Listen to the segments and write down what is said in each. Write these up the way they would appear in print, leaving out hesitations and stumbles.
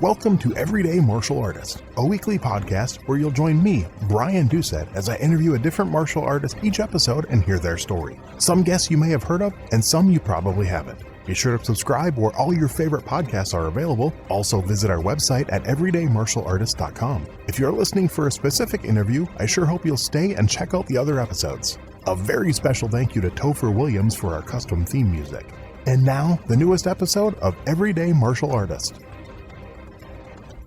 Welcome to Everyday Martial Artist, a weekly podcast where you'll join me, Brian Doucette, as I interview a different martial artist each episode and hear their story. Some guests you may have heard of, and some you probably haven't. Be sure to subscribe where all your favorite podcasts are available. Also visit our website at everydaymartialartist.com. If you're listening for a specific interview, I sure hope you'll stay and check out the other episodes. A very special thank you to Topher Williams for our custom theme music. And now, the newest episode of Everyday Martial Artist.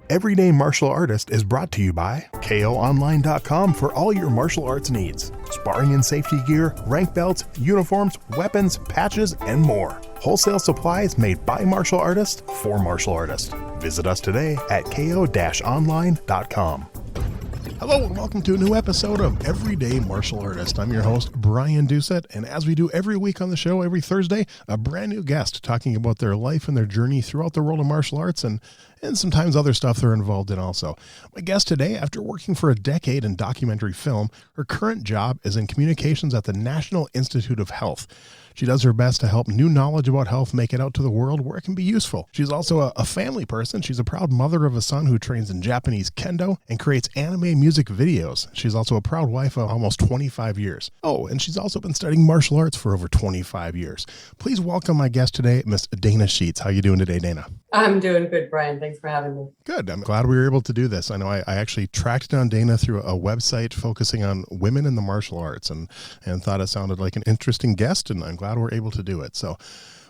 Everyday Martial Artist is brought to you by KOOnline.com for all your martial arts needs. Sparring and safety gear, rank belts, uniforms, weapons, patches, and more. Wholesale supplies made by martial artists for martial artists. Visit us today at ko-online.com. Hello and welcome to a new episode of Everyday Martial Artist. I'm your host, Brian Doucette, and as we do every week on the show, every Thursday, a brand new guest talking about their life and their journey throughout the world of martial arts and sometimes other stuff they're involved in also. My guest today, after working for a decade in documentary film, her current job is in communications at the National Institute of Health. She does her best to help new knowledge about health make it out to the world where it can be useful. She's also a family person. She's a proud mother of a son who trains in Japanese Kendo and creates anime music videos. She's also a proud wife of almost 25 years. Oh, and she's also been studying martial arts for over 25 years. Please welcome my guest today, Miss Dana Sheets. How are you doing today, Dana? I'm doing good, Brian. Thanks for having me. Good. I'm glad we were able to do this. I know I actually tracked down Dana through a website focusing on women in the martial arts and thought it sounded like an interesting guest, and I'm glad we're able to do it. So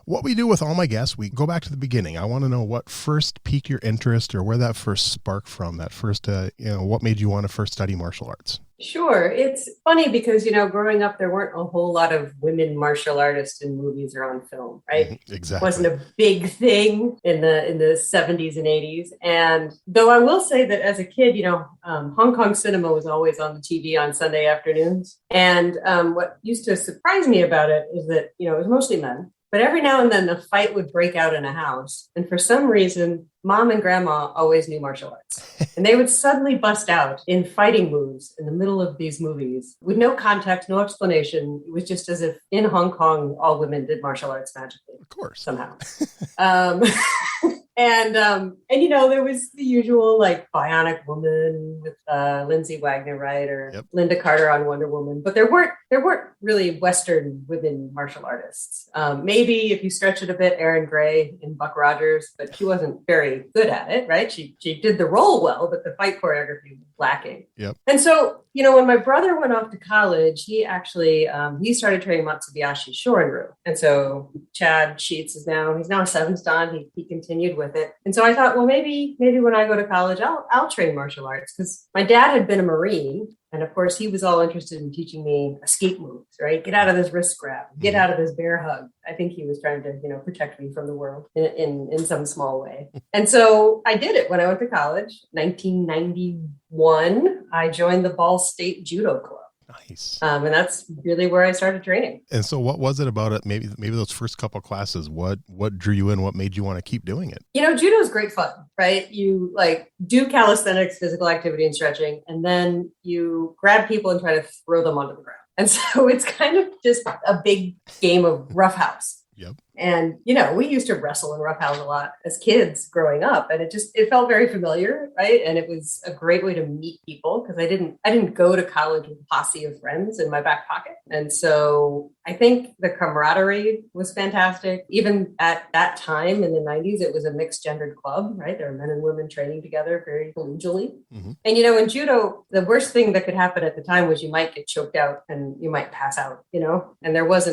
what we do with all my guests, we go back to the beginning. I want to know what first piqued your interest or where that first sparked from, that first, what made you want to first study martial arts? Sure. It's funny because, growing up, there weren't a whole lot of women martial artists in movies or on film, right? Exactly. It wasn't a big thing in the 70s and 80s. And though I will say that as a kid, Hong Kong cinema was always on the TV on Sunday afternoons. And what used to surprise me about it is that, it was mostly men. But every now and then a fight would break out in a house. And for some reason, Mom and Grandma always knew martial arts. And they would suddenly bust out in fighting moves in the middle of these movies with no context, no explanation. It was just as if in Hong Kong, all women did martial arts magically. Of course. Somehow. And there was the usual Bionic Woman with Lindsay Wagner, right? Or Yep. Linda Carter on Wonder Woman. But there weren't really Western women martial artists. Maybe if you stretch it a bit, Erin Gray in Buck Rogers, but she wasn't very good at it, right? She did the role well, but the fight choreography was lacking. Yep. And so, when my brother went off to college, he actually, he started training Matsubayashi Shorin-ryu. And so Chad Sheets he's now a 7th Dan. He continued with it. And so I thought, well, maybe when I go to college, I'll train martial arts, because my dad had been a Marine. And of course, he was all interested in teaching me escape moves, right? Get out of this wrist grab, get out of this bear hug. I think he was trying to, protect me from the world in some small way. And so I did it when I went to college. 1991, I joined the Ball State Judo Club. Nice. And that's really where I started training. And so what was it about it? Maybe those first couple of classes, what drew you in? What made you want to keep doing it? Judo is great fun, right? You do calisthenics, physical activity and stretching, and then you grab people and try to throw them onto the ground. And so it's kind of just a big game of roughhouse. Yep. And, we used to wrestle and roughhouse a lot as kids growing up, and it felt very familiar, right? And it was a great way to meet people, because I didn't go to college with a posse of friends in my back pocket. And so I think the camaraderie was fantastic. Even at that time in the 90s, it was a mixed gendered club, right? There were men and women training together very collegially. Mm-hmm. And, in judo, the worst thing that could happen at the time was you might get choked out and you might pass out, and there was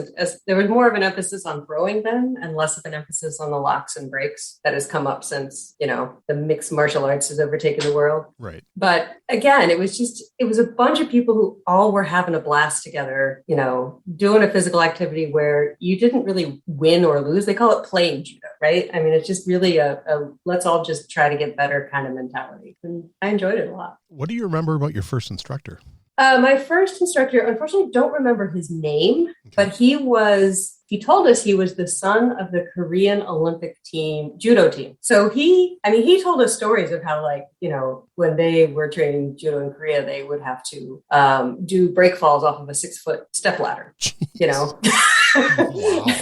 more of an emphasis on throwing then and less of an emphasis on the locks and breaks that has come up since, the mixed martial arts has overtaken the world. Right. But again, it was a bunch of people who all were having a blast together, doing a physical activity where you didn't really win or lose. They call it playing judo, right? I mean, it's just really a let's all just try to get better kind of mentality. And I enjoyed it a lot. What do you remember about your first instructor? My first instructor, unfortunately, don't remember his name, but he told us he was the son of the Korean Olympic judo team. So he told us stories of how, when they were training judo in Korea, they would have to do break falls off of a 6-foot step ladder, Wow.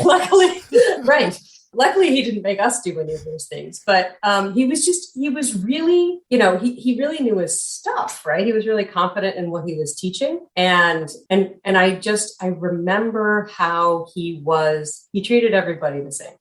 Luckily, right. luckily he didn't make us do any of those things, but he was really, he really knew his stuff, right? He was really confident in what he was teaching. And I remember how he treated everybody the same,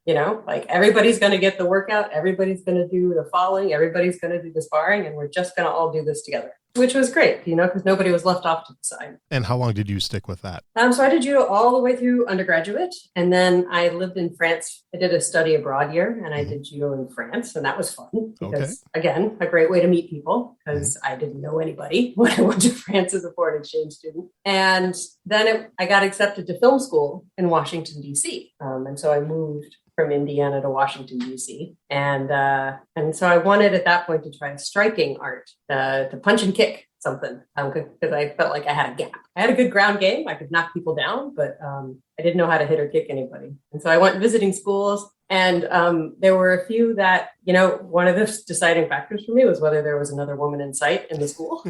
like everybody's going to get the workout. Everybody's going to do the falling. Everybody's going to do the sparring, and we're just going to all do this together. Which was great, because nobody was left off to the side. And how long did you stick with that? So I did judo all the way through undergraduate. And then I lived in France. I did a study abroad year, and I did judo in France. And that was fun because, again, a great way to meet people because I didn't know anybody when I went to France as a foreign exchange student. And then I got accepted to film school in Washington, D.C. And so I moved from Indiana to Washington, D.C. And so I wanted at that point to try a striking art, to punch and kick something, because I felt like I had a gap. I had a good ground game. I could knock people down, but I didn't know how to hit or kick anybody. And so I went visiting schools, and there were a few that, one of the deciding factors for me was whether there was another woman in sight in the school.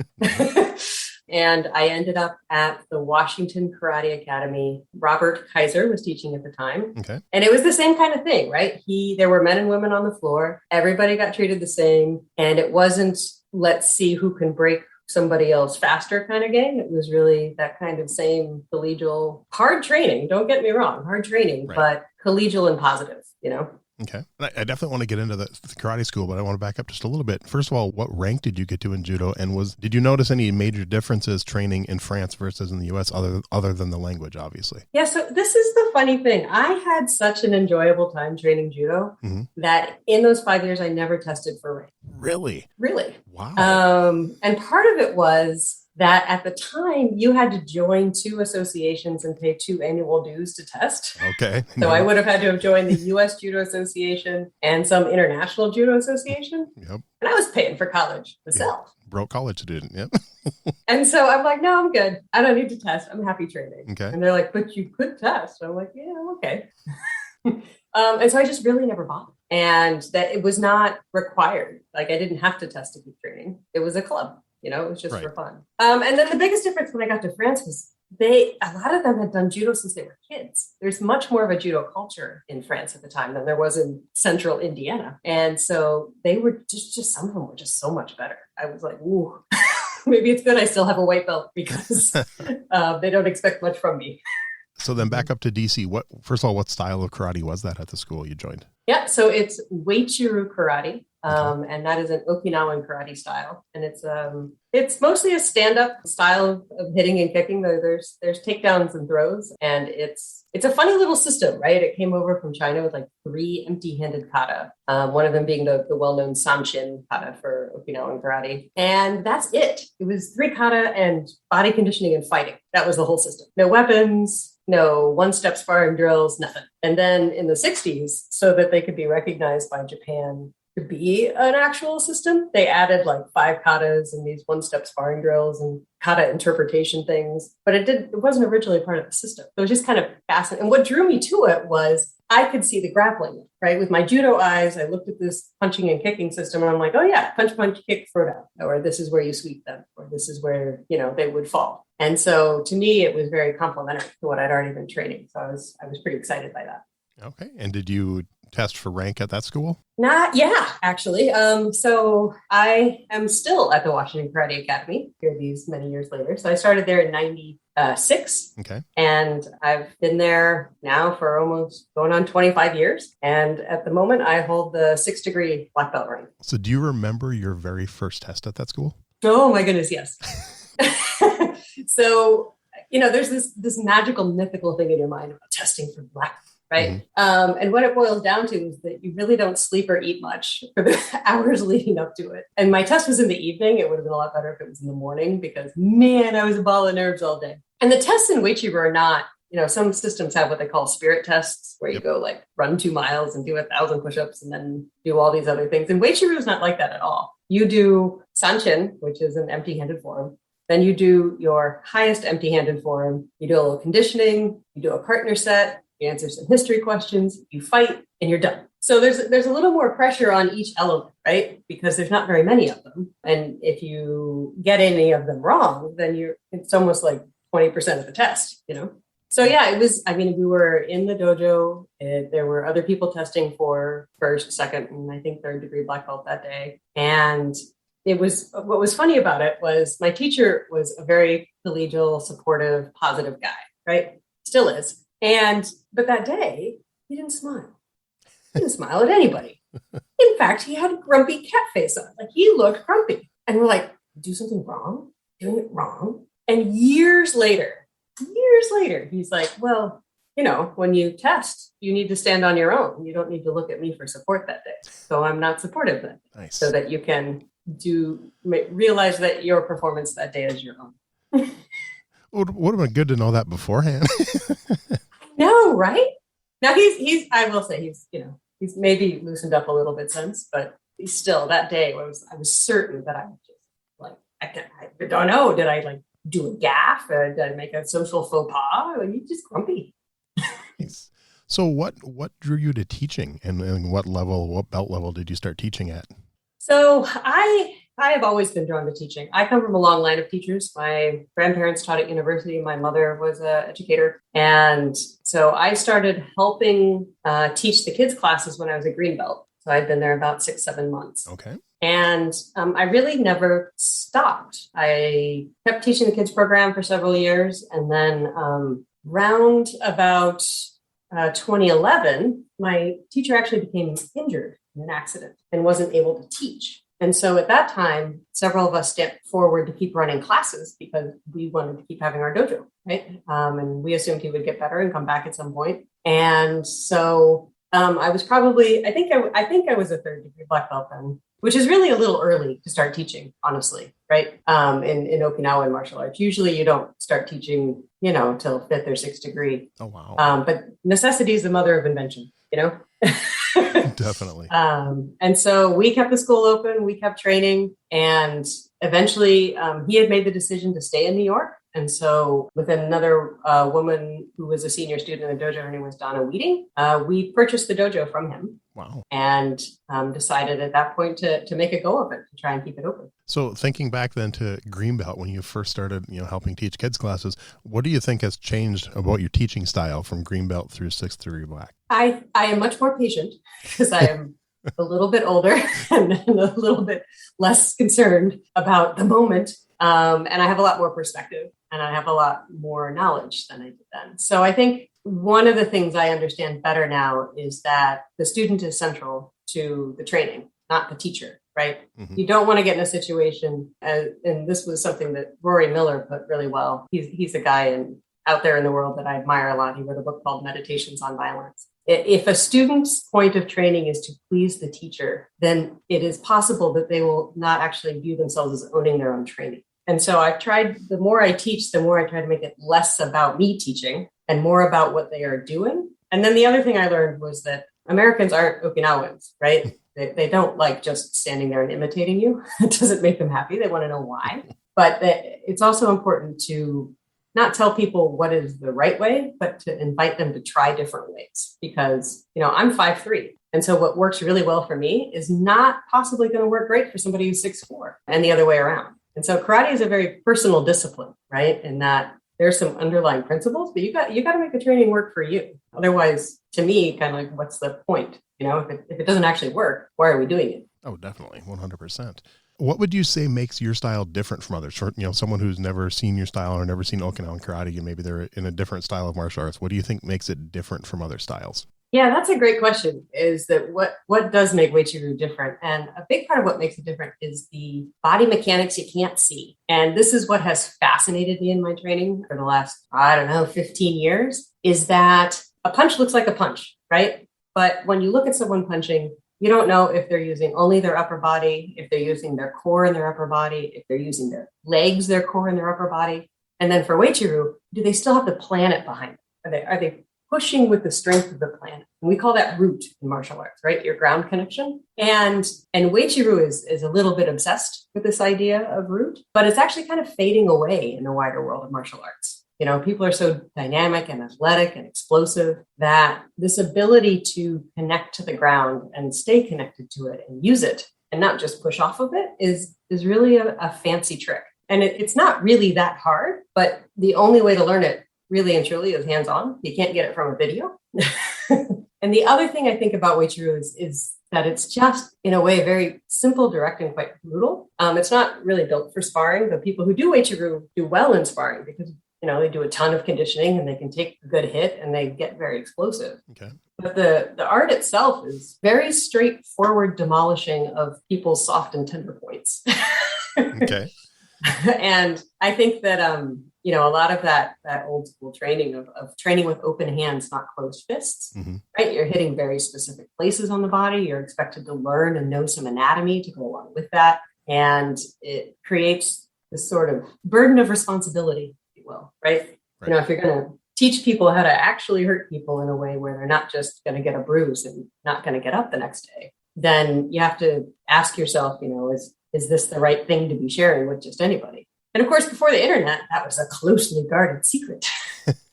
And I ended up at the Washington Karate Academy. Robert Kaiser was teaching at the time. Okay. And it was the same kind of thing, right? There were men and women on the floor. Everybody got treated the same. And it wasn't, let's see who can break somebody else faster kind of game. It was really that kind of same collegial, hard training. Don't get me wrong, hard training, but collegial and positive, Okay. I definitely want to get into the karate school, but I want to back up just a little bit. First of all, what rank did you get to in judo? And did you notice any major differences training in France versus in the US other than the language, obviously? Yeah. So this is the funny thing. I had such an enjoyable time training judo that in those 5 years, I never tested for rank. Really? Really. Wow. And part of it was that at the time you had to join 2 associations and pay 2 annual dues to test. Okay. So I would have had to have joined the U.S. Judo Association and some international judo association. Yep. And I was paying for college myself. Broke college student. Yep. And so I'm like, no, I'm good. I don't need to test. I'm happy training. Okay. And they're like, but you could test. I'm like, yeah, okay. And so I just really never bothered. And that it was not required. Like I didn't have to test to keep training. It was a club. It was just for fun. And then the biggest difference when I got to France was a lot of them had done judo since they were kids. There's much more of a judo culture in France at the time than there was in central Indiana. And so they were just some of them were just so much better. I was like, ooh, maybe it's good I still have a white belt because they don't expect much from me. So then back up to DC. First of all, what style of karate was that at the school you joined? Yeah, so it's Uechi-ryu karate, and that is an Okinawan karate style, and it's mostly a stand-up style of hitting and kicking. There's takedowns and throws, and it's a funny little system, right? It came over from China with like 3 empty-handed kata, one of them being the well-known Samshin kata for Okinawan karate, and that's it. It was 3 kata and body conditioning and fighting. That was the whole system. No weapons. No one-step sparring drills, nothing. And then in the 60s, so that they could be recognized by Japan to be an actual system, they added like 5 katas and these one-step sparring drills and kata interpretation things. But it wasn't originally part of the system. It was just kind of fascinating. And what drew me to it was I could see the grappling, right? With my judo eyes, I looked at this punching and kicking system and I'm like, oh yeah, punch, punch, kick, throw down. Or this is where you sweep them. Or this is where, they would fall. And so to me, it was very complementary to what I'd already been training. So I was pretty excited by that. Okay. And did you test for rank at that school? Actually. So I am still at the Washington Karate Academy here these many years later. So I started there in 96. Okay. And I've been there now for almost going on 25 years. And at the moment I hold the 6th degree black belt rank. So do you remember your very first test at that school? Oh my goodness. Yes. So, there's this magical, mythical thing in your mind about testing for black, right? Mm-hmm. And what it boils down to is that you really don't sleep or eat much for the hours leading up to it. And my test was in the evening. It would have been a lot better if it was in the morning because, man, I was a ball of nerves all day. And the tests in Uechi-ryu are not, some systems have what they call spirit tests where you go like run 2 miles and do 1,000 push-ups and then do all these other things. And Uechi-ryu is not like that at all. You do Sanchin, which is an empty-handed form. Then you do your highest empty-handed form. You do a little conditioning. You do a partner set. You answer some history questions. You fight, and you're done. So there's a little more pressure on each element, right? Because there's not very many of them. And if you get any of them wrong, then it's almost like 20% of the test, So yeah, it was, I mean, we were in the dojo. There were other people testing for first, second, and I think third degree black belt that day. And what was funny about it was my teacher was a very collegial, supportive, positive guy, right? Still is. But that day, he didn't smile. He didn't smile at anybody. In fact, he had a grumpy cat face on. Like, he looked grumpy. And we're like, do something wrong? Doing it wrong? And years later, he's like, well, when you test, you need to stand on your own. You don't need to look at me for support that day. So I'm not supportive then. Nice. So that you can realize that your performance that day is your own. Would have been good to know that beforehand. No, right? Now he's I will say he's maybe loosened up a little bit since, but he's still, that day I was certain that I was just like, I don't know, did I like do a gaffe? Did I make a social faux pas? He's just grumpy. Nice. So what drew you to teaching, and what belt level did you start teaching at? So I have always been drawn to teaching. I come from a long line of teachers. My grandparents taught at university. My mother was an educator. And so I started helping teach the kids' classes when I was a green belt. So I'd been there about 6-7 months. Okay. And I really never stopped. I kept teaching the kids program for several years. And then round about 2011, my teacher actually became injured in an accident and wasn't able to teach. And so at that time, several of us stepped forward to keep running classes because we wanted to keep having our dojo, right? And we assumed he would get better and come back at some point. And so I was probably, I think I was a third degree black belt then, which is really a little early to start teaching, honestly, right? In Okinawan martial arts, usually you don't start teaching, till 5th or 6th degree. Oh, wow. But necessity is the mother of invention, Definitely. And so we kept the school open, we kept training, and eventually he had made the decision to stay in New York. And so with another woman who was a senior student in the dojo, her name was Donna Weeding, we purchased the dojo from him. Wow. And decided at that point to make a go of it, to try and keep it open. So thinking back then to green belt, when you first started, helping teach kids classes, what do you think has changed about your teaching style from green belt through 6th degree black? I am much more patient because I am a little bit older and a little bit less concerned about the moment. And I have a lot more perspective and I have a lot more knowledge than I did then. So I think one of the things I understand better now is that the student is central to the training, not the teacher, right? Mm-hmm. You don't want to get in a situation, and this was something that Rory Miller put really well. He's a guy out there in the world that I admire a lot. He wrote a book called Meditations on Violence. If a student's point of training is to please the teacher, then it is possible that they will not actually view themselves as owning their own training. And so I've tried, the more I teach, the more I try to make it less about me teaching and more about what they are doing. And then the other thing I learned was that Americans aren't Okinawans, right? They don't like just standing there and imitating you. It doesn't make them happy. They want to know why. But it's also important to not tell people what is the right way, but to invite them to try different ways. Because, I'm 5'3". And so what works really well for me is not possibly going to work great for somebody who's 6'4", and the other way around. And so karate is a very personal discipline, right? In that there's some underlying principles, but you got to make the training work for you. Otherwise, to me, kind of like, what's the point? If it doesn't actually work, why are we doing it? Oh, definitely. 100%. What would you say makes your style different from others? For, someone who's never seen your style or never seen Okinawan karate, and maybe they're in a different style of martial arts. What do you think makes it different from other styles? Yeah, that's a great question, is that what does make Uechi-Ryu different? And a big part of what makes it different is the body mechanics you can't see. And this is what has fascinated me in my training for the last, 15 years, is that a punch looks like a punch, right? But when you look at someone punching, you don't know if they're using only their upper body, if they're using their core in their upper body, if they're using their legs, their core in their upper body. And then for Uechi-Ryu, do they still have the planet behind them? Are they pushing with the strength of the planet? And we call that root in martial arts, right? Your ground connection. And Uechi-Ryu is a little bit obsessed with this idea of root, but it's actually kind of fading away in the wider world of martial arts. People are so dynamic and athletic and explosive that this ability to connect to the ground and stay connected to it and use it and not just push off of it is really a fancy trick. And it's not really that hard, but the only way to learn it really and truly is hands-on. You can't get it from a video. And the other thing I think about Waichuru is that it's just, in a way, very simple, direct, and quite brutal. It's not really built for sparring. The people who do Waichuru do well in sparring because, they do a ton of conditioning and they can take a good hit and they get very explosive. Okay. But the art itself is very straightforward demolishing of people's soft and tender points. Okay. And I think that, a lot of that old school training of training with open hands, not closed fists, right? You're hitting very specific places on the body. You're expected to learn and know some anatomy to go along with that. And it creates this sort of burden of responsibility, if you will, right? If you're going to teach people how to actually hurt people in a way where they're not just going to get a bruise and not going to get up the next day, then you have to ask yourself, is this the right thing to be sharing with just anybody? And of course, before the internet, that was a closely guarded secret.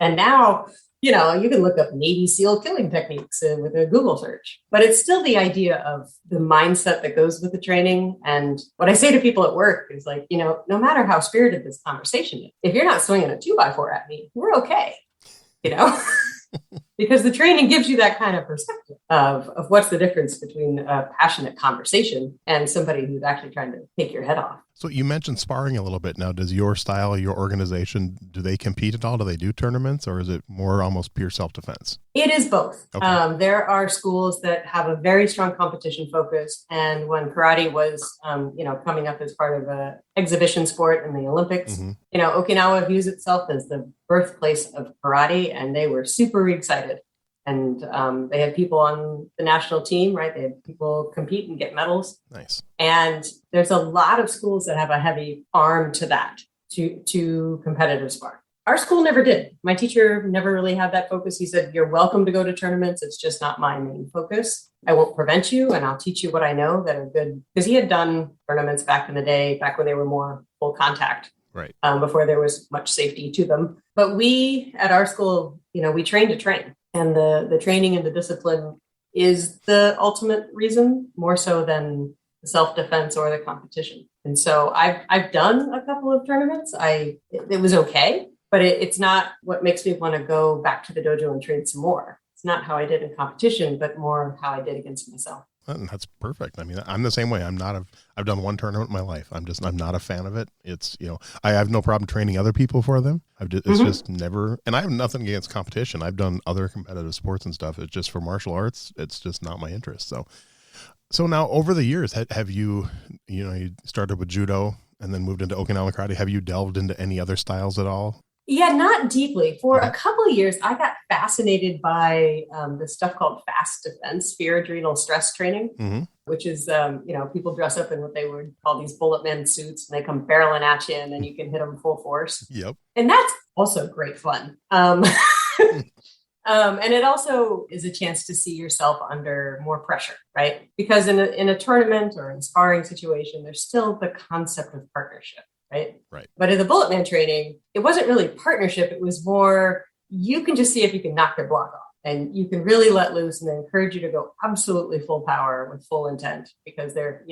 And now, you can look up Navy SEAL killing techniques with a Google search. But it's still the idea of the mindset that goes with the training. And what I say to people at work is like, no matter how spirited this conversation is, if you're not swinging a 2x4 at me, we're okay. Because the training gives you that kind of perspective of what's the difference between a passionate conversation and somebody who's actually trying to take your head off. So you mentioned sparring a little bit. Now, does your style, your organization, do they compete at all? Do they do tournaments, or is it more almost pure self-defense? It is both. Okay. There are schools that have a very strong competition focus. And when karate was, coming up as part of a exhibition sport in the Olympics, Okinawa views itself as the birthplace of karate, and they were super excited. And they had people on the national team, right? They had people compete and get medals. Nice. And there's a lot of schools that have a heavy arm to that, to competitive sparring. Our school never did. My teacher never really had that focus. He said, you're welcome to go to tournaments. It's just not my main focus. I won't prevent you, and I'll teach you what I know that are good. Because he had done tournaments back in the day, back when they were more full contact. Right. Before there was much safety to them. But we, at our school, we train to train. And the training and the discipline is the ultimate reason, more so than the self-defense or the competition. And so I've done a couple of tournaments. It was okay, but it's not what makes me want to go back to the dojo and train some more. It's not how I did in competition, but more how I did against myself. And that's perfect. I mean, I'm the same way. I've done one tournament in my life. I'm not a fan of it. It's, I have no problem training other people for them. It's just never, and I have nothing against competition. I've done other competitive sports and stuff. It's just for martial arts. It's just not my interest. So now over the years, have you, you started with judo and then moved into Okinawan karate. Have you delved into any other styles at all? Yeah, not deeply. For a couple of years, I got fascinated by this stuff called fast defense, fear adrenal stress training, which is, people dress up in what they would call these bullet men suits, and they come barreling at you, and then you can hit them full force. Yep. And that's also great fun. And it also is a chance to see yourself under more pressure, right? Because in a tournament or in a sparring situation, there's still the concept of partnership. Right. But in the bullet man training, it wasn't really partnership. It was more, you can just see if you can knock their block off, and you can really let loose, and they encourage you to go absolutely full power with full intent, because their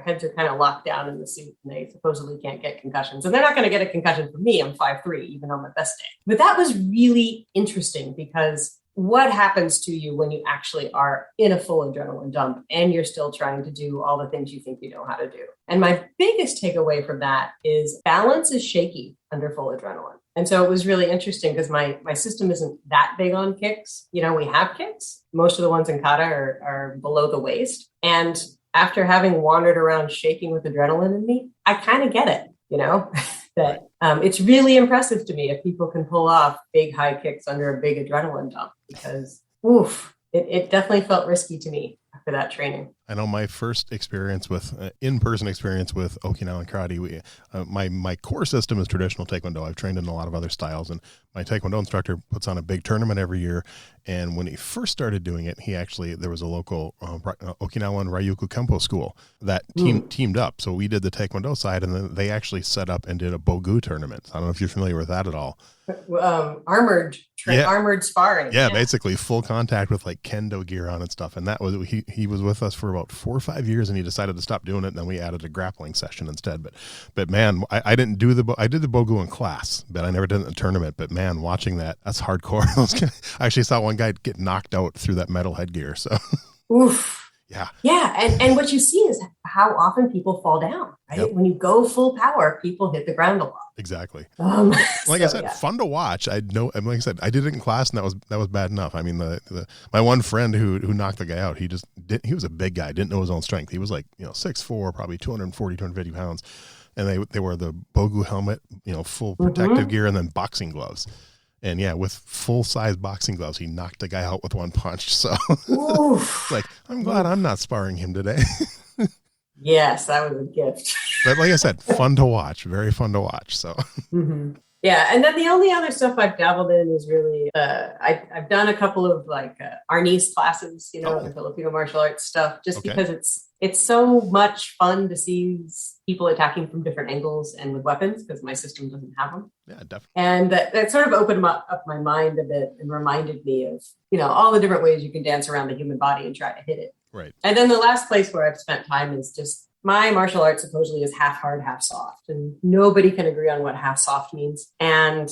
heads are kind of locked down in the suit and they supposedly can't get concussions. And they're not going to get a concussion from me. I'm 5'3", even on my best day. But that was really interesting, because what happens to you when you actually are in a full adrenaline dump and you're still trying to do all the things you think you know how to do? And my biggest takeaway from that is balance is shaky under full adrenaline. And so it was really interesting, because my system isn't that big on kicks. We have kicks. Most of the ones in kata are below the waist. And after having wandered around shaking with adrenaline in me, I kind of get it, that it's really impressive to me if people can pull off big high kicks under a big adrenaline dump, because it definitely felt risky to me after that training. I know my first experience with in-person experience with Okinawan karate, my core system is traditional Taekwondo. I've trained in a lot of other styles, and my Taekwondo instructor puts on a big tournament every year. And when he first started doing it, there was a local Okinawan Ryuku Kempo school that teamed up. So we did the Taekwondo side, and then they actually set up and did a Bogu tournament. I don't know if you're familiar with that at all. Armored sparring. Yeah, basically full contact with like Kendo gear on and stuff. And that was, he was with us for about about 4 or 5 years, and he decided to stop doing it. And then we added a grappling session instead. But man, I didn't do I did the Bogu in class, but I never did it in the tournament. But man, watching that's hardcore. I actually saw one guy get knocked out through that metal headgear. So, oof. Yeah. Yeah. And what you see is how often people fall down, right? Yep. When you go full power, people hit the ground a lot. Exactly. Like I said, fun to watch. Like I said, I did it in class, and that was bad enough. I mean, my one friend who knocked the guy out, he was a big guy, didn't know his own strength. He was like, 6'4", probably 240, 250 pounds. And they wore the Bogu helmet, full protective gear, and then boxing gloves. And yeah, with full-size boxing gloves, he knocked the guy out with one punch. So like, I'm glad I'm not sparring him today. Yes, that was a gift. But like I said, fun to watch, very fun to watch. So yeah, and then the only other stuff I've dabbled in is really I've done a couple of like arnis classes, the Filipino martial arts stuff, just because it's so much fun to see people attacking from different angles and with weapons, because my system doesn't have them. Yeah, definitely. And that sort of opened up my mind a bit and reminded me of all the different ways you can dance around the human body and try to hit it. Right. And then the last place where I've spent time is just my martial arts supposedly is half hard, half soft, and nobody can agree on what half soft means. And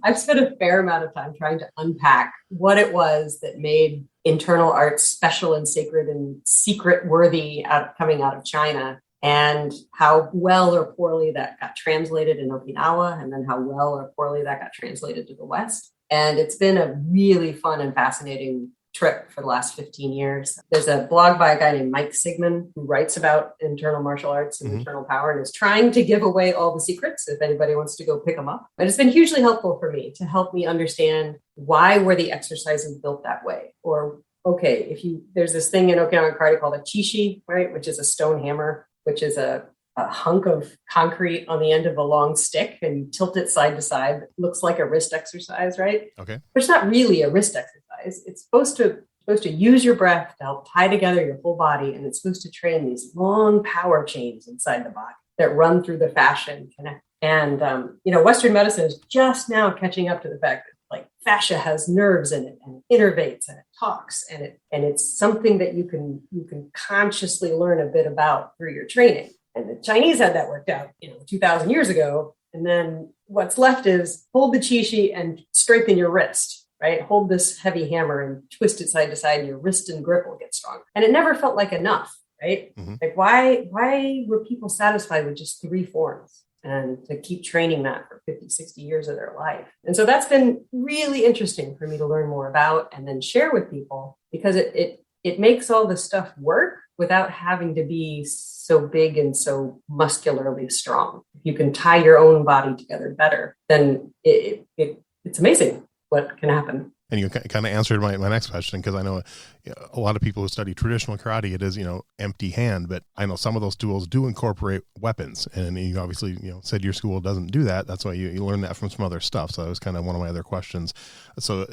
I've spent a fair amount of time trying to unpack what it was that made internal arts special and sacred and secret worthy coming out of China, and how well or poorly that got translated in Okinawa, and then how well or poorly that got translated to the West. And it's been a really fun and fascinating trip for the last 15 years. There's a blog by a guy named Mike Sigmund who writes about internal martial arts and internal power, and is trying to give away all the secrets if anybody wants to go pick them up. But it's been hugely helpful for me to help me understand why were the exercises built that way. Or, okay, there's this thing in Okinawan karate called a chishi, right, which is a stone hammer, which is a hunk of concrete on the end of a long stick, and you tilt it side to side. It looks like a wrist exercise, right? Okay. But it's not really a wrist exercise. It's supposed to use your breath to help tie together your whole body, and it's supposed to train these long power chains inside the body that run through the fascia and connect. And Western medicine is just now catching up to the fact that like fascia has nerves in it, and it innervates, and it talks, and it's something that you can consciously learn a bit about through your training. And the Chinese had that worked out, 2,000 years ago. And then what's left is hold the chishi and strengthen your wrist, right? Hold this heavy hammer and twist it side to side, and your wrist and grip will get stronger. And it never felt like enough, right? Mm-hmm. Like why were people satisfied with just 3 forms, and to keep training that for 50, 60 years of their life? And so that's been really interesting for me to learn more about and then share with people, because it makes all this stuff work without having to be so big and so muscularly strong. If you can tie your own body together better, then it's amazing what can happen. And you kind of answered my next question, because I know a lot of people who study traditional karate, it is, empty hand, but I know some of those tools do incorporate weapons. And you obviously, said your school doesn't do that. That's why you learn that from some other stuff. So that was kind of one of my other questions. So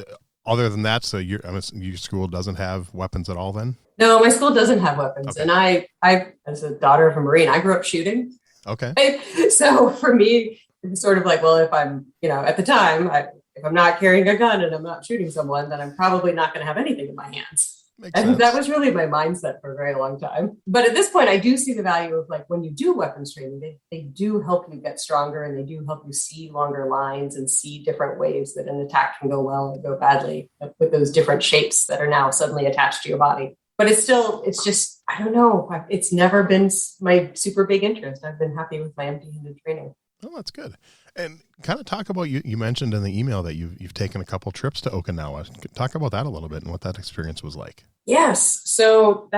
other than that, so your school doesn't have weapons at all then? No, my school doesn't have weapons. Okay. And I, as a daughter of a Marine, I grew up shooting. Okay. Right? So for me, it's sort of like, well, if I'm, at the time, if I'm not carrying a gun and I'm not shooting someone, then I'm probably not going to have anything in my hands. Makes sense. That was really my mindset for a very long time. But at this point, I do see the value of, like, when you do weapons training, they do help you get stronger, and they do help you see longer lines and see different ways that an attack can go well or go badly, with those different shapes that are now suddenly attached to your body. But it's just, I don't know. It's never been my super big interest. I've been happy with my empty-handed training. Oh, that's good. And kind of talk about, you mentioned in the email that you've taken a couple trips to Okinawa. Talk about that a little bit and what that experience was like. Yes. So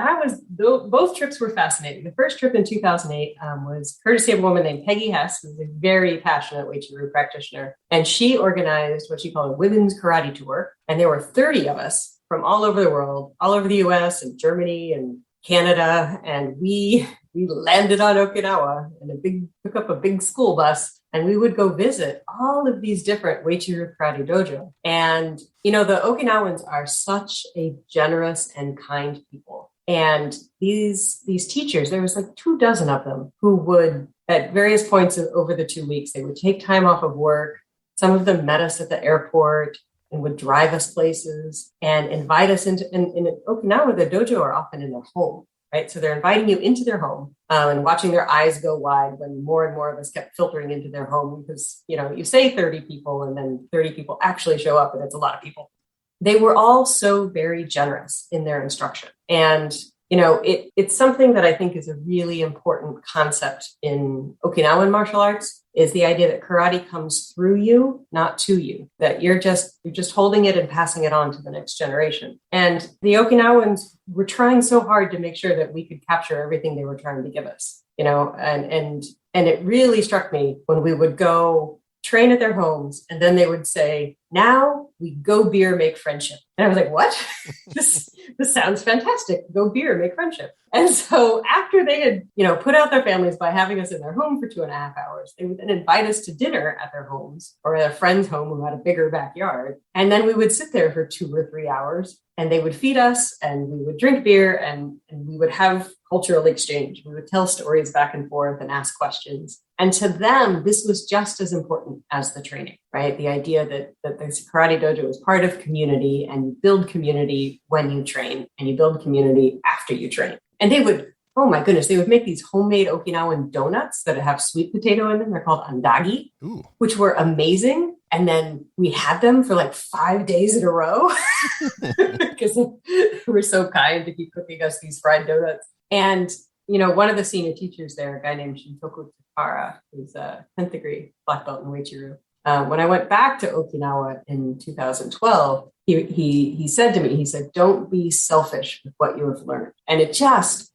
both trips were fascinating. The first trip in 2008 was courtesy of a woman named Peggy Hess, who's a very passionate Wei-Churu practitioner. And she organized what she called a women's karate tour. And there were 30 of us from all over the world, all over the US and Germany and Canada. And we landed on Okinawa and took up a big school bus, and we would go visit all of these different Wei-Churu karate dojo. And, the Okinawans are such a generous and kind people. And these teachers, there was like 24 of them, who would, at various points over the 2 weeks, they would take time off of work. Some of them met us at the airport. and would drive us places and invite us into, in Okinawa, the dojo are often in their home, right? So they're inviting you into their home and watching their eyes go wide when more and more of us kept filtering into their home because, you say 30 people and then 30 people actually show up and it's a lot of people. They were all so very generous in their instruction. And it's something that I think is a really important concept in Okinawan martial arts is the idea that karate comes through you, not to you, that you're just holding it and passing it on to the next generation. And the Okinawans were trying so hard to make sure that we could capture everything they were trying to give us, and it really struck me when we would go train at their homes and then they would say, now we go beer, make friendship. And I was like, what? this sounds fantastic. Go beer, make friendship. And so after they had, put out their families by having us in their home for 2.5 hours, they would then invite us to dinner at their homes or at a friend's home who had a bigger backyard. And then we would sit there for 2 or 3 hours and they would feed us and we would drink beer and we would have cultural exchange. We would tell stories back and forth and ask questions. And to them, this was just as important as the training, right? The idea that this karate dojo is part of community and you build community when you train and you build community after you train. And they would, oh my goodness, they would make these homemade Okinawan donuts that have sweet potato in them. They're called andagi, which were amazing. And then we had them for like 5 days in a row because they were so kind to keep cooking us these fried donuts. And, one of the senior teachers there, a guy named Shintoku Takara, who's a 10th degree black belt in Uechi-ryu. When I went back to Okinawa in 2012, he said to me, he said, don't be selfish with what you have learned. And it just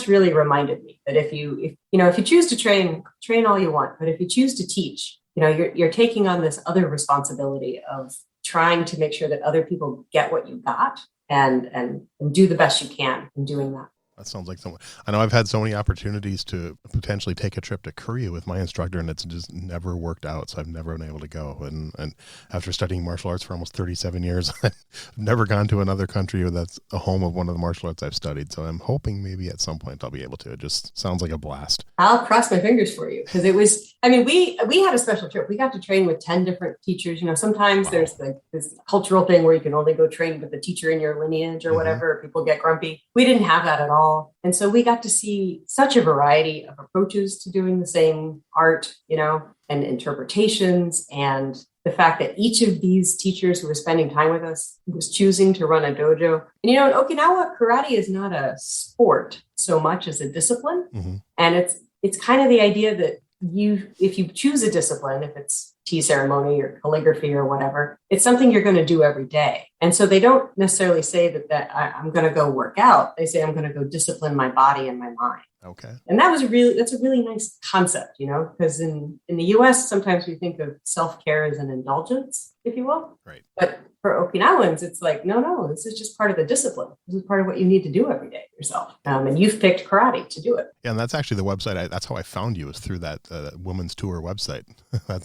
really reminded me that if you choose to train all you want, but if you choose to teach, you're taking on this other responsibility of trying to make sure that other people get what you got and do the best you can in doing that. That sounds like someone. I know I've had so many opportunities to potentially take a trip to Korea with my instructor, and it's just never worked out. So I've never been able to go. And after studying martial arts for almost 37 years, I've never gone to another country that's a home of one of the martial arts I've studied. So I'm hoping maybe at some point I'll be able to. It just sounds like a blast. I'll cross my fingers for you because it was. I mean, we had a special trip. We got to train with 10 different teachers. Sometimes there's this cultural thing where you can only go train with the teacher in your lineage or whatever. People get grumpy. We didn't have that at all. And so we got to see such a variety of approaches to doing the same art, and interpretations. And the fact that each of these teachers who were spending time with us was choosing to run a dojo. And, in Okinawa, karate is not a sport so much as a discipline. Mm-hmm. And it's kind of the idea that if you choose a discipline, if it's tea ceremony or calligraphy or whatever, it's something you're going to do every day. And so they don't necessarily say that I'm going to go work out. They say I'm going to go discipline my body and my mind. Okay. And that's a really nice concept, because in the US, sometimes we think of self-care as an indulgence, if you will. Right. But for Okinawans, it's like, no, this is just part of the discipline. This is part of what you need to do every day yourself. And you've picked karate to do it. Yeah, and that's actually the website. That's how I found you, is through that women's tour website.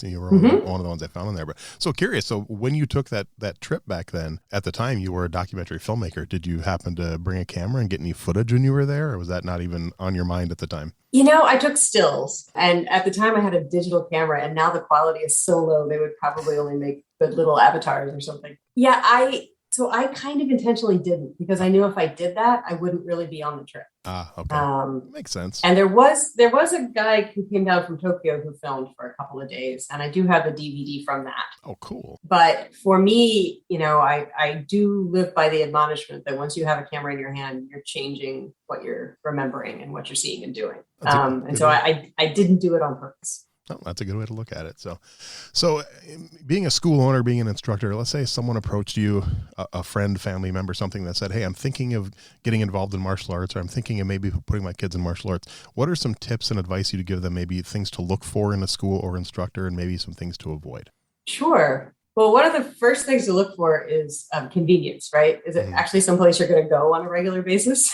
You were one of the ones I found on there. But so curious. So when you took that trip back then, at the time you were a documentary filmmaker, did you happen to bring a camera and get any footage when you were there? Or was that not even on your mind at the time? I took stills, and at the time I had a digital camera, and now the quality is so low, they would probably only make good little avatars or something. Yeah, I kind of intentionally didn't, because I knew if I did that, I wouldn't really be on the trip. Okay. Makes sense. And there was a guy who came down from Tokyo who filmed for a couple of days, and I do have a DVD from that. Oh, cool. But for me, I do live by the admonishment that once you have a camera in your hand, you're changing what you're remembering and what you're seeing and doing. I didn't do it on purpose. Oh, that's a good way to look at it. So being a school owner, being an instructor, let's say someone approached you, a friend, family member, something that said, hey, I'm thinking of getting involved in martial arts, or I'm thinking of maybe putting my kids in martial arts. What are some tips and advice you'd give them, maybe things to look for in a school or instructor, and maybe some things to avoid? Sure. Well, one of the first things to look for is convenience, right? Is it actually someplace you're going to go on a regular basis?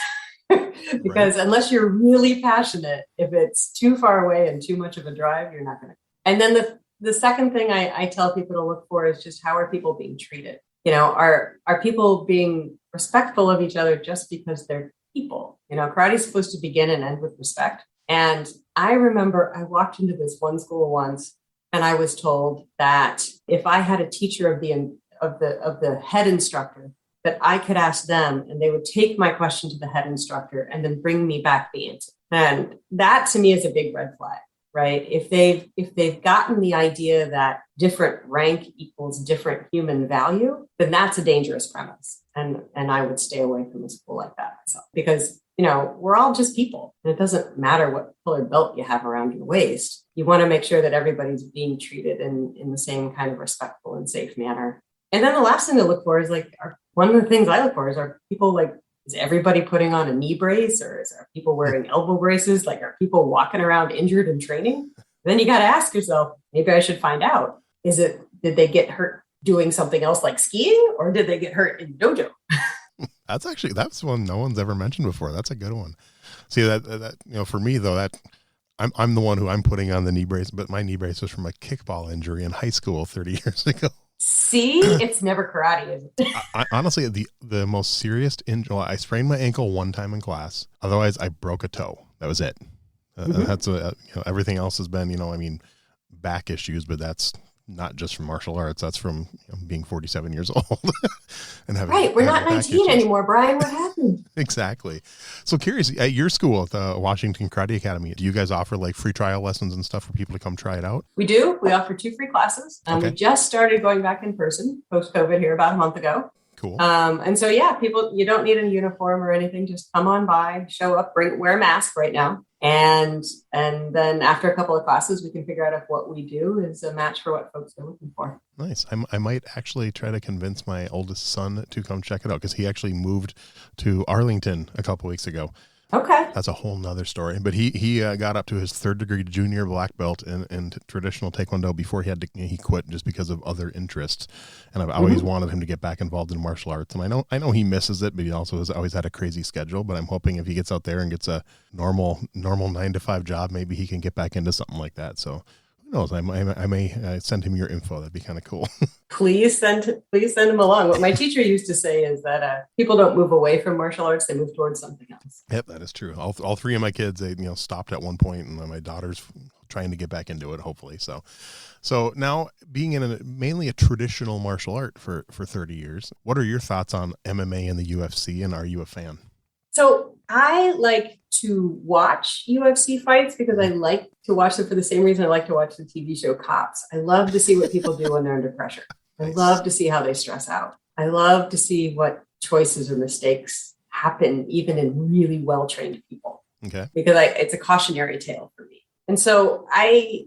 Because unless you're really passionate, if it's too far away and too much of a drive, you're not going to. And then the second thing I tell people to look for is just, how are people being treated? Are people being respectful of each other just because they're people? Karate is supposed to begin and end with respect. And I remember I walked into this one school once, and I was told that if I had a teacher of of the head instructor that I could ask them, and they would take my question to the head instructor and then bring me back the answer. And that to me is a big red flag, right? If they've gotten the idea that different rank equals different human value, then that's a dangerous premise. And I would stay away from a school like that myself, because we're all just people, and it doesn't matter what colored belt you have around your waist. You want to make sure that everybody's being treated in the same kind of respectful and safe manner. And then the last thing to look for is one of the things I look for are people is everybody putting on a knee brace, or are people wearing elbow braces? Are people walking around injured in training? Then you got to ask yourself, maybe I should find out, did they get hurt doing something else like skiing, or did they get hurt in dojo? That's one no one's ever mentioned before. That's a good one. See that for me though, that I'm the one who I'm putting on the knee brace, but my knee brace was from a kickball injury in high school 30 years ago. See, it's never karate, is it? I honestly, the most serious injury, I sprained my ankle one time in class. Otherwise, I broke a toe. That was it. That's everything else has been, back issues, but that's not just from martial arts. That's from being 47 years old and having we're not 19 anymore, Brian. What happened? Exactly. So curious, at your school, at the Washington Karate Academy, do you guys offer free trial lessons and stuff for people to come try it out? We do. We offer 2 free classes. We just started going back in person post-COVID here about a month ago. Cool. And so, people, you don't need a uniform or anything. Just come on by, show up, wear a mask right now. And then after a couple of classes, we can figure out if what we do is a match for what folks are looking for. Nice. I might actually try to convince my oldest son to come check it out, because he actually moved to Arlington a couple weeks ago. Okay. That's a whole nother story. But he got up to his 3rd degree junior black belt in traditional Taekwondo before he quit just because of other interests. And I've always wanted him to get back involved in martial arts. And I know he misses it, but he also has always had a crazy schedule. But I'm hoping if he gets out there and gets a normal 9-to-5 job, maybe he can get back into something like that. So who knows? I may send him your info. That'd be kind of cool. Please send him along. What my teacher used to say is that people don't move away from martial arts; they move towards something else. Yep, that is true. All 3 of my kids, they stopped at one point, and my daughter's trying to get back into it, hopefully. So now, being in mainly a traditional martial art for 30 years, what are your thoughts on MMA and the UFC, and are you a fan? So I like to watch UFC fights because I like to watch them for the same reason I like to watch the TV show Cops. I love to see what people do when they're under pressure. I love to see how they stress out. I love to see what choices or mistakes happen even in really well-trained people. Okay. Because it's a cautionary tale for me. And so I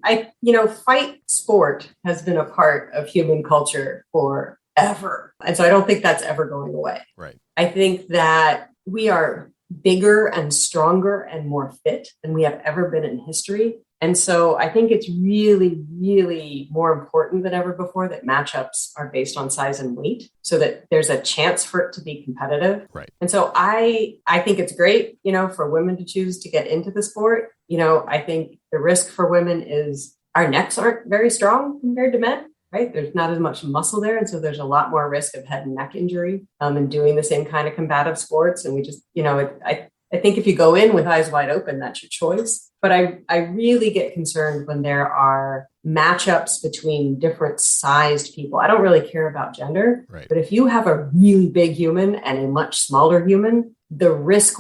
fight sport has been a part of human culture forever. And so I don't think that's ever going away. Right. I think that we are bigger and stronger and more fit than we have ever been in history. And so I think it's really, really more important than ever before that matchups are based on size and weight so that there's a chance for it to be competitive. Right. And so I think it's great, for women to choose to get into the sport. I think the risk for women is our necks aren't very strong compared to men. Right? There's not as much muscle there. And so there's a lot more risk of head and neck injury in doing the same kind of combative sports. And we just, I think if you go in with eyes wide open, that's your choice. But I really get concerned when there are matchups between different sized people. I don't really care about gender, right. But if you have a really big human and a much smaller human, the risk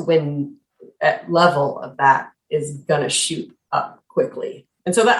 level of that is going to shoot up quickly. And so that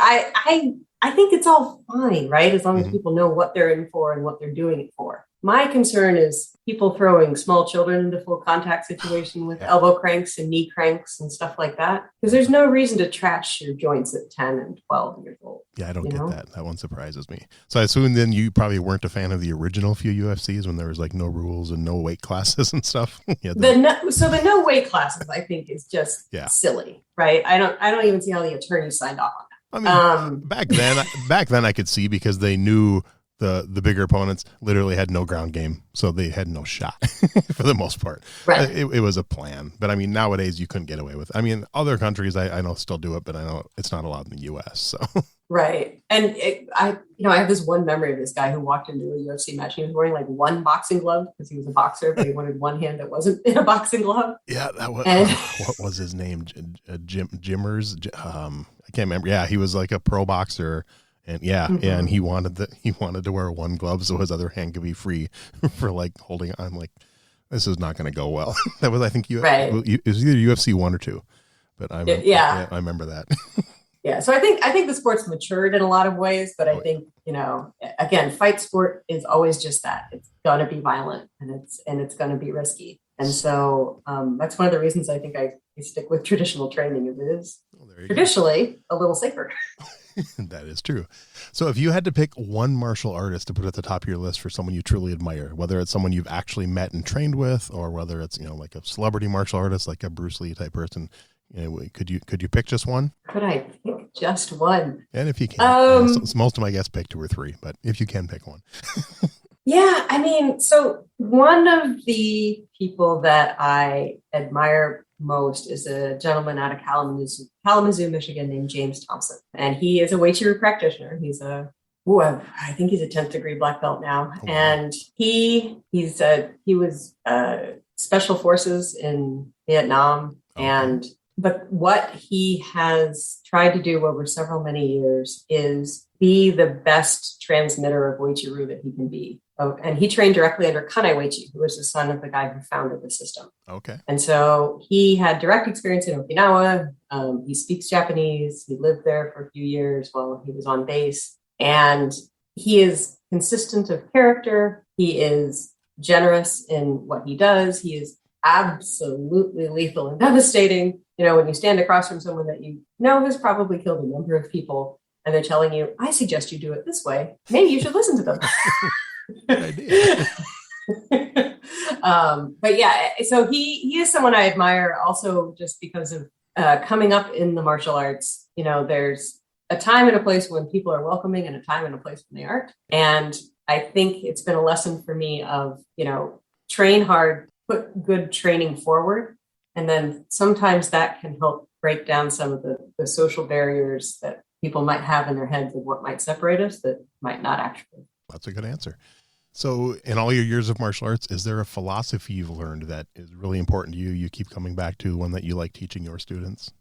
I think it's all fine, right? As long as people know what they're in for and what they're doing it for. My concern is people throwing small children into full contact situation with elbow cranks and knee cranks and stuff like that. Because there's no reason to trash your joints at 10 and 12 years old. Yeah, I don't get that. That one surprises me. So I assume then you probably weren't a fan of the original few UFCs when there was no rules and no weight classes and stuff. The no weight classes, I think, is just silly, right? I don't even see how the attorneys signed off on that. I mean, back then I could see because they knew the bigger opponents literally had no ground game, so they had no shot for the most part. Right. It was a plan, but I mean, nowadays you couldn't get away with it. I mean, other countries I know still do it, but I know it's not allowed in the U.S. So right, and I have this one memory of this guy who walked into a UFC match. He was wearing one boxing glove because he was a boxer, but he wanted one hand that wasn't in a boxing glove. Yeah, that was what was his name? Jimmers. I can't remember. Yeah, he was like a pro boxer. And yeah, and Mhm. he wanted to wear one glove so his other hand could be free for like holding. I'm like, this is not going to go well. That was, I think, Right. it was either UFC 1 or 2, but Yeah. I remember that. Yeah. So I think the sport's matured in a lot of ways, but I Oh, think, again, fight sport is always just that. It's gonna be violent and it's gonna be risky. And so that's one of the reasons I think I stick with traditional training as it is there you go. traditionally a little safer. That is true. So if you had to pick one martial artist to put at the top of your list for someone you truly admire, whether it's someone you've actually met and trained with, or whether it's, like a celebrity martial artist, like a Bruce Lee type person, could you pick just one? Could I pick just one? And if you can, so most of my guests pick 2 or 3, but if you can pick one. Yeah, I mean, so one of the people that I admire most is a gentleman out of Kalamazoo, Michigan, named James Thompson. And he is a Wei Chi practitioner. I think he's a 10th degree black belt now. Oh, wow. And he was special forces in Vietnam. Okay. But what he has tried to do over many years is be the best transmitter of Wei Chi that he can be. Oh, and he trained directly under Kanai Wei Chi, who was the son of the guy who founded the system. Okay. And so he had direct experience in Okinawa. He speaks Japanese. He lived there for a few years while he was on base. And he is consistent of character. He is generous in what he does. He is absolutely lethal and devastating. When you stand across from someone that has probably killed a number of people, and they're telling you, I suggest you do it this way, maybe you should listen to them. Good idea. But yeah, so he is someone I admire also just because of coming up in the martial arts. There's a time and a place when people are welcoming and a time and a place when they aren't. And I think it's been a lesson for me of, train hard, put good training forward. And then sometimes that can help break down some of the social barriers that people might have in their heads of what might separate us that might not actually. That's a good answer. So in all your years of martial arts, is there a philosophy you've learned that is really important to you? You keep coming back to one that you like teaching your students?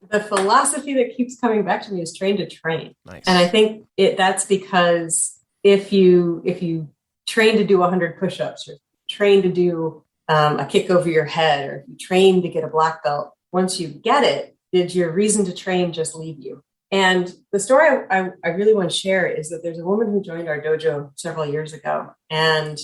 The philosophy that keeps coming back to me is train to train. Nice. And I think that's because if you train to do 100 push-ups or train to do a kick over your head, or if you train to get a black belt, once you get it, did your reason to train just leave you? And the story I really want to share is that there's a woman who joined our dojo several years ago. And,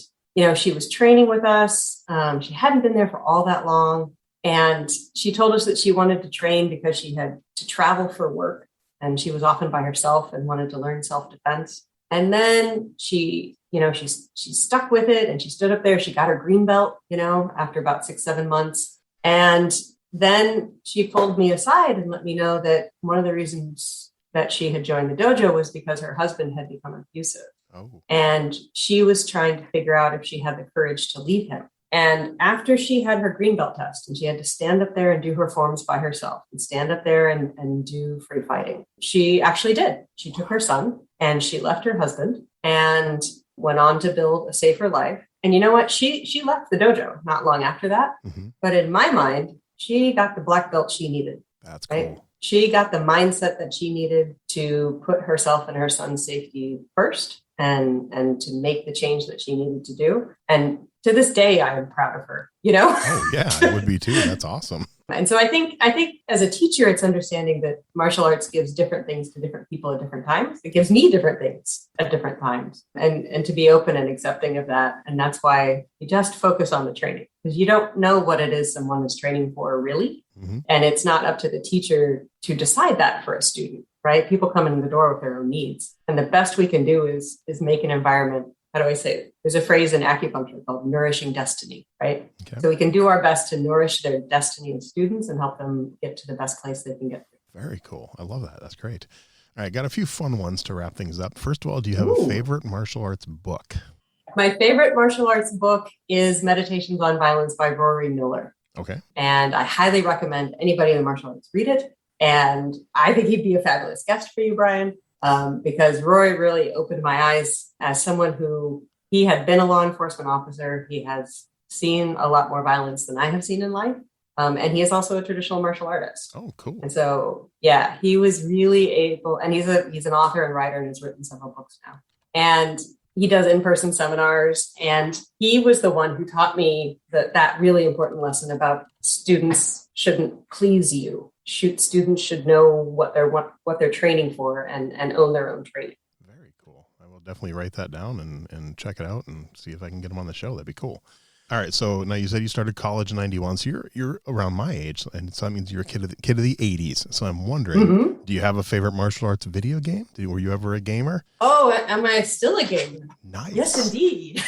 she was training with us. She hadn't been there for all that long. And she told us that she wanted to train because she had to travel for work. And she was often by herself and wanted to learn self-defense. And then she stuck with it and she stood up there. She got her green belt, after about 6-7 months. And then she pulled me aside and let me know that one of the reasons that she had joined the dojo was because her husband had become abusive. Oh. And she was trying to figure out if she had the courage to leave him. And after she had her green belt test and she had to stand up there and do her forms by herself and stand up there and do free fighting, she actually did. She took her son and she left her husband and went on to build a safer life. And you know what? She left the dojo not long after that. Mm-hmm. But in my mind, she got the black belt she needed. That's right? cool. She got the mindset that she needed to put herself and her son's safety first and to make the change that she needed to do. And to this day, I am proud of her, Oh yeah, I would be too. That's awesome. And so I think as a teacher, it's understanding that martial arts gives different things to different people at different times. It gives me different things at different times, and to be open and accepting of that. And that's why you just focus on the training, because you don't know what it is someone is training for really. Mm-hmm. And it's not up to the teacher to decide that for a student, right? People come in the door with their own needs. And the best we can do is make an environment. How do I say it? There's a phrase in acupuncture called nourishing destiny, right? Okay. So we can do our best to nourish their destiny as students and help them get to the best place they can get to. Very cool. I love that. That's great. All right. Got a few fun ones to wrap things up. First of all, do you have a favorite martial arts book? My favorite martial arts book is Meditations on Violence by Rory Miller. Okay. And I highly recommend anybody in the martial arts read it. And I think he'd be a fabulous guest for you, Brian. Because Roy really opened my eyes as someone who he had been a law enforcement officer. He has seen a lot more violence than I have seen in life. And he is also a traditional martial artist. Oh, cool. And so, yeah, he was really able, and he's an author and writer and has written several books now. And he does in-person seminars. And he was the one who taught me that really important lesson about students shouldn't please you. Students should know what they're training for and own their own training. Very cool. I will definitely write that down and check it out and see if I can get him on the show. That'd be cool. All right, so now you said you started college in 91, so you're around my age, and so that means you're a kid of the 80s. So I'm wondering, do you have a favorite martial arts video game? Were you ever a gamer? Oh, am I still a gamer? Nice. Yes, indeed.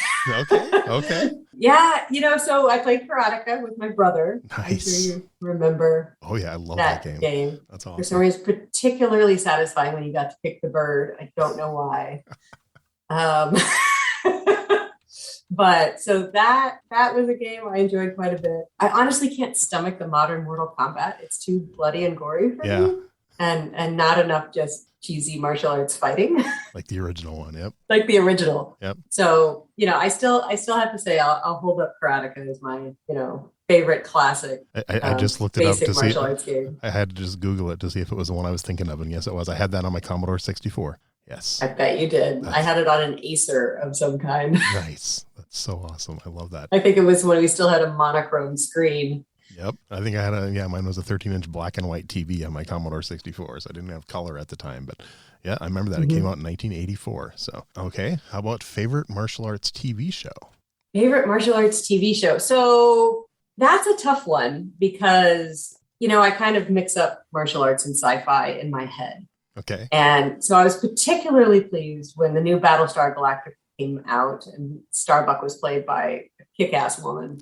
Okay. Yeah, so I played karateka with my brother. Nice. I'm sure you remember. Oh yeah, I love that game. That's awesome. For some reason, particularly satisfying when you got to pick the bird. I don't know why. But so that was a game I enjoyed quite a bit. I honestly can't stomach the modern Mortal Kombat. It's too bloody and gory for me. And not enough just cheesy martial arts fighting. Like the original one, yep. Like the original. Yep. So, I still have to say I'll hold up karateka as my, favorite classic. I just looked it up to see. Martial arts game. I had to just Google it to see if it was the one I was thinking of, and yes, it was. I had that on my Commodore 64. Yes. I bet you did. I had it on an Acer of some kind. Nice. That's so awesome. I love that. I think it was when we still had a monochrome screen. Yep. I think I had mine was a 13-inch black and white TV on my Commodore 64, so I didn't have color at the time. But yeah, I remember that. It came out in 1984. So, okay. How about favorite martial arts TV show? Favorite martial arts TV show? So that's a tough one because, I kind of mix up martial arts and sci-fi in my head. Okay. And so I was particularly pleased when the new Battlestar Galactica came out and Starbuck was played by a kick-ass woman.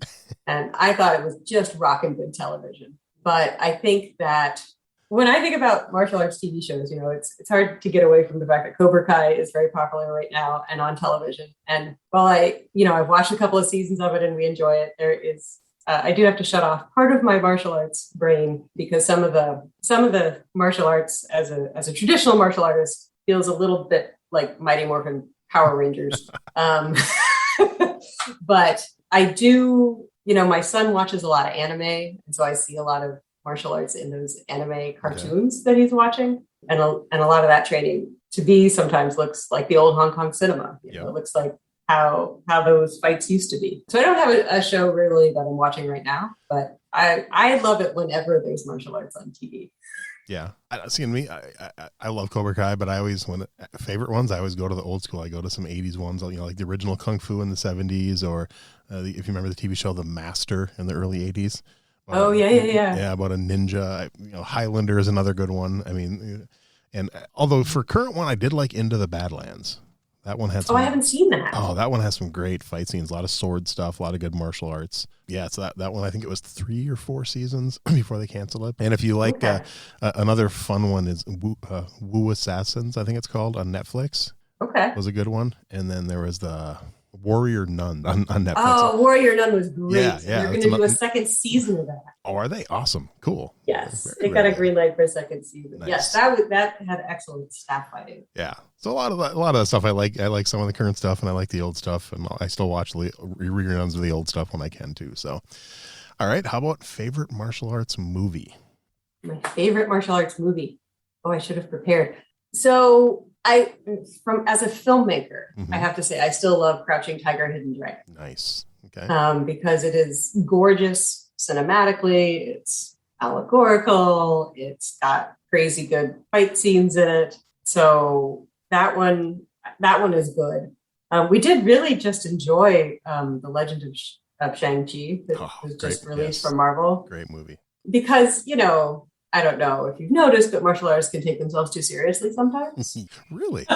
And I thought it was just rockin' good television. But I think that when I think about martial arts TV shows, it's hard to get away from the fact that Cobra Kai is very popular right now and on television. And while I've watched a couple of seasons of it and we enjoy it, there is I do have to shut off part of my martial arts brain because some of the martial arts as a traditional martial artist feels a little bit like Mighty Morphin Power Rangers. But I do, my son watches a lot of anime, and so I see a lot of martial arts in those anime cartoons that he's watching, and a lot of that training to be sometimes looks like the old Hong Kong cinema. It looks like how those fights used to be. So I don't have a show really that I'm watching right now, but I love it whenever there's martial arts on TV. Yeah. I love Cobra Kai, but I always, favorite ones, I always go to the old school. I go to some 80s ones, like the original Kung Fu in the 70s, or if you remember the TV show The Master in the early 80s. Yeah. Yeah, about a ninja. Highlander is another good one. I mean, and although for current one, I did like Into the Badlands. That one had some, I haven't seen that. Oh, that one has some great fight scenes, a lot of sword stuff, a lot of good martial arts. Yeah, so that one, I think it was 3 or 4 seasons before they canceled it. And if you like, another fun one is Wu Assassins, I think it's called, on Netflix. Okay. Was a good one. And then there was the Warrior Nun on Netflix. Oh, Warrior Nun was great. Yeah. They're going to do a second season of that. Oh, are they? Awesome. Cool. Yes. They got a green light for a second season. Nice. Yes, that had excellent staff fighting. Yeah. So a lot of the stuff I like. I like some of the current stuff, and I like the old stuff, and I still watch reruns of the old stuff when I can too. So, all right. How about favorite martial arts movie? My favorite martial arts movie. Oh, I should have prepared. So as a filmmaker, I have to say I still love Crouching Tiger, Hidden Dragon. Nice. Okay. Because it is gorgeous cinematically. It's allegorical. It's got crazy good fight scenes in it. So that one is good. We did really just enjoy The Legend of Shang-Chi that was just released from Marvel. Great movie. Because, I don't know if you've noticed, but martial artists can take themselves too seriously sometimes. Really?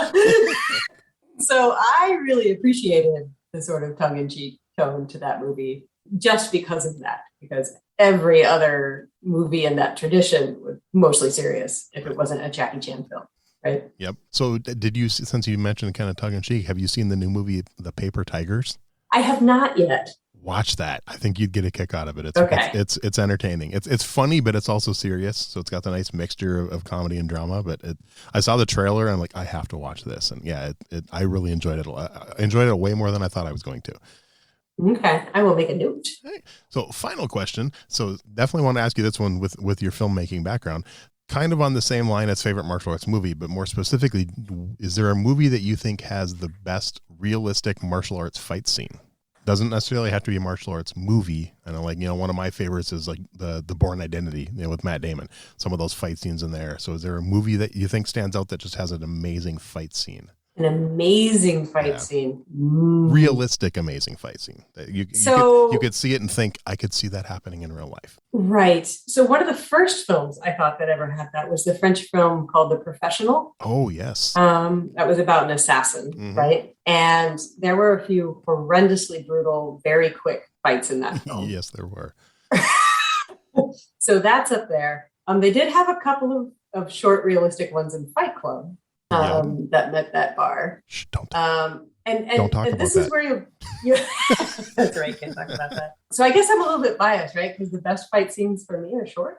So I really appreciated the sort of tongue-in-cheek tone to that movie just because of that, because every other movie in that tradition was mostly serious if it wasn't a Jackie Chan film, right? Yep. So did you, since you mentioned kind of tongue-in-cheek, have you seen the new movie, The Paper Tigers? I have not yet. Watch that. I think you'd get a kick out of it. It's entertaining. It's funny, but it's also serious. So it's got the nice mixture of comedy and drama. But I saw the trailer and I'm like, I have to watch this. And yeah, I really enjoyed it. I enjoyed it way more than I thought I was going to. Okay, I will make a note. Okay. So final question. So definitely want to ask you this one with your filmmaking background, kind of on the same line as favorite martial arts movie, but more specifically, is there a movie that you think has the best realistic martial arts fight scene? Doesn't necessarily have to be a martial arts movie. I know, like, one of my favorites is like the Bourne Identity, with Matt Damon, some of those fight scenes in there. So is there a movie that you think stands out that just has an amazing fight scene? An amazing fight scene. Realistic, amazing fight scene. You could see it and think, I could see that happening in real life. Right. So one of the first films I thought that ever had that was the French film called The Professional. Oh, yes. That was about an assassin, right? And there were a few horrendously brutal, very quick fights in that film. Yes, there were. So that's up there. They did have a couple of short, realistic ones in Fight Club. That met that bar. Shh, don't don't talk about this that. Is where you that's right, can't talk about that. So I guess I'm a little bit biased, right? Because the best fight scenes for me are short.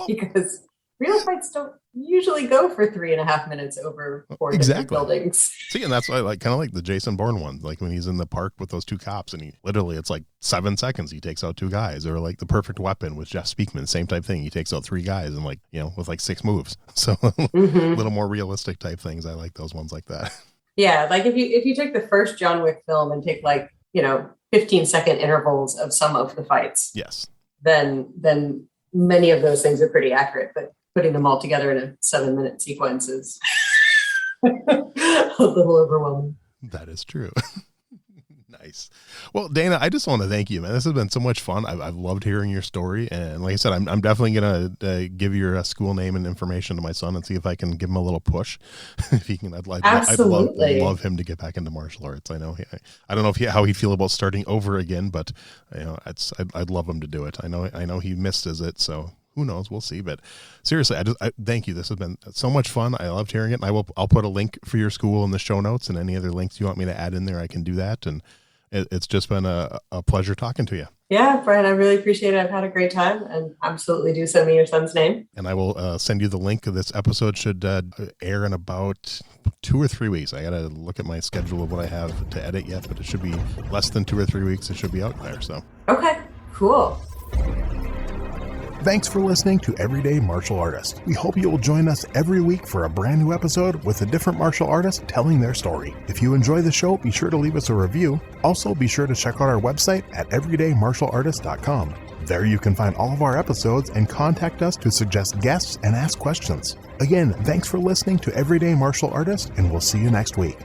Because real fights don't usually go for 3.5 minutes over 4 different buildings. See, and that's why I kind of like the Jason Bourne one, like when he's in the park with those two cops and it's like 7 seconds he takes out 2 guys, or like The Perfect Weapon with Jeff Speakman, same type thing. He takes out 3 guys and with like 6 moves. So a little more realistic type things. I like those ones like that. Yeah, like if you take the first John Wick film and take 15-second intervals of some of the fights. Yes. Then many of those things are pretty accurate, but putting them all together in a 7-minute sequence is a little overwhelming. That is true. Nice. Well, Dana, I just want to thank you, man. This has been so much fun. I've loved hearing your story. And like I said, I'm definitely going to give your school name and information to my son and see if I can give him a little push. If he can, I'd love him to get back into martial arts. I know I don't know how he'd feel about starting over again, but I'd love him to do it. I know he misses it. So who knows? We'll see. But seriously, I thank you. This has been so much fun. I loved hearing it. And I'll put a link for your school in the show notes, and any other links you want me to add in there, I can do that. And it's just been a pleasure talking to you. Yeah, Brian, I really appreciate it. I've had a great time, and absolutely do send me your son's name. And I will send you the link. This episode should air in about 2 or 3 weeks. I got to look at my schedule of what I have to edit yet, but it should be less than 2 or 3 weeks. It should be out there. So. Okay, cool. Thanks for listening to Everyday Martial Artist. We hope you will join us every week for a brand new episode with a different martial artist telling their story. If you enjoy the show, be sure to leave us a review. Also, be sure to check out our website at everydaymartialartist.com. There you can find all of our episodes and contact us to suggest guests and ask questions. Again, thanks for listening to Everyday Martial Artist, and we'll see you next week.